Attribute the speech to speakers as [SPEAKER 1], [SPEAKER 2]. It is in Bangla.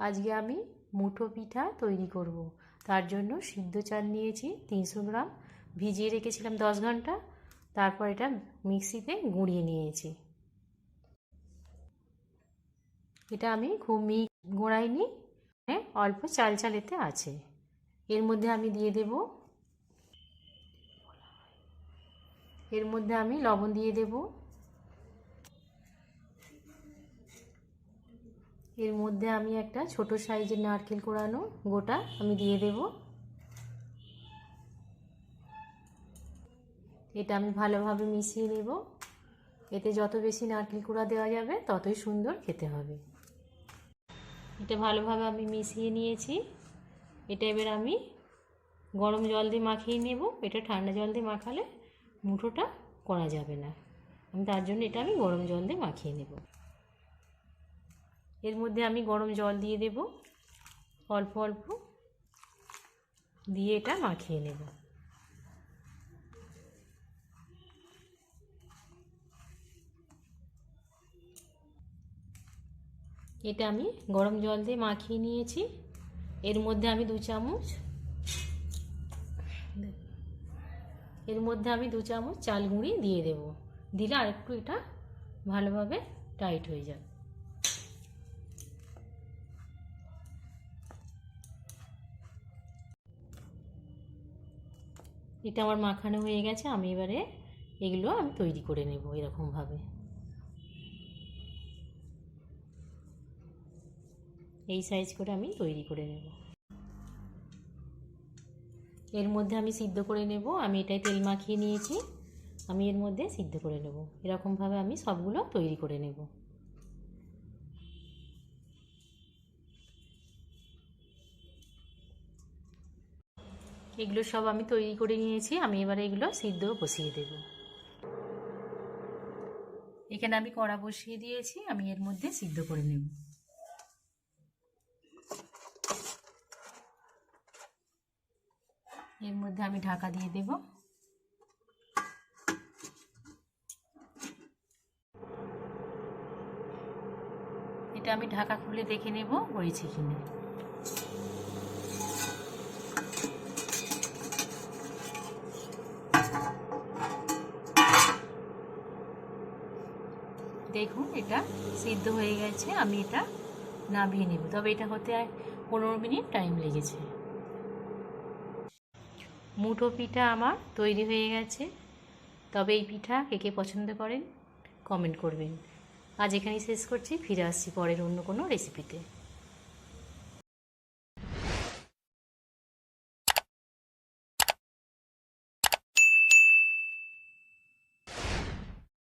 [SPEAKER 1] আজকে আমি মুঠো পিঠা তৈরি করব। তার জন্য সিদ্ধ চাল নিয়েছি 300 গ্রাম, ভিজিয়ে রেখেছিলাম 10 ঘন্টা। তারপর এটা মিক্সিতে গুঁড়িয়ে নিয়েছি। এটা আমি খুব গুঁড়াইনি, অল্প চাল চাল এতে আছে। এর মধ্যে আমি দিয়ে দেব, এর মধ্যে আমি লবণ দিয়ে দেব, এর মধ্যে আমি একটা ছোট সাইজের নারকেল কোড়ানো গোটা আমি দিয়ে দেব। এটা আমি ভালোভাবে মিশিয়ে নেব। এতে যত বেশি নারকেল কোড়া দেওয়া যাবে ততই সুন্দর খেতে হবে। এটা ভালোভাবে আমি মিশিয়ে নিয়েছি। এটা এবার আমি গরম জল দিয়ে মাখিয়ে নেব। এটা ঠান্ডা জল দিয়ে মাখালে মুঠোটা করা যাবে না। তার জন্য এটা আমি গরম জল দিয়ে মাখিয়ে নেব। এর মধ্যে আমি গরম জল দিয়ে দেব, অল্প অল্প দিয়ে এটা মাখিয়ে নেব। এটা আমি গরম জল দিয়ে মাখিয়ে নিয়েছি। এর মধ্যে আমি 2 চামচ চাল গুঁড়ি দিয়ে দেব। দিলে আরেকটু এটা ভালোভাবে টাইট হয়ে যাবে। এটা আমার মাখানো হয়ে গেছে। আমি এবারে এগুলো আমি তৈরি করে নেব এরকমভাবে। এই সাইজ করে আমি তৈরি করে নেব। এর মধ্যে আমি সিদ্ধ করে নেব। আমি এটাই তেল মাখিয়ে নিয়েছি, আমি এর মধ্যে সিদ্ধ করে নেব। এরকমভাবে আমি সবগুলো তৈরি করে নেব। এগুলো সব আমি তৈরি করে নিয়েছি। আমি এবারে এগুলো সিদ্ধ বসিয়ে দেব। এখানে আমি কড়া বসিয়ে দিয়েছি, আমি এর মধ্যে সিদ্ধ করে নেব। এর মধ্যে আমি ঢাকা দিয়ে দেব। এটা আমি ঢাকা খুলে দেখে নেব হয়েছে কিনা। দেখুন এটা সিদ্ধ হয়ে গেছে। আমি এটা নামিয়ে নেব, তবে এটা হতে 15 মিনিট টাইম লেগেছে। মুঠো পিঠা আমার তৈরি হয়ে গেছে। তবে এই পিঠা কে কে পছন্দ করেন কমেন্ট করবেন। আজ এখানেই শেষ করছি, ফিরে আসছি পরের অন্য কোনো রেসিপিতে।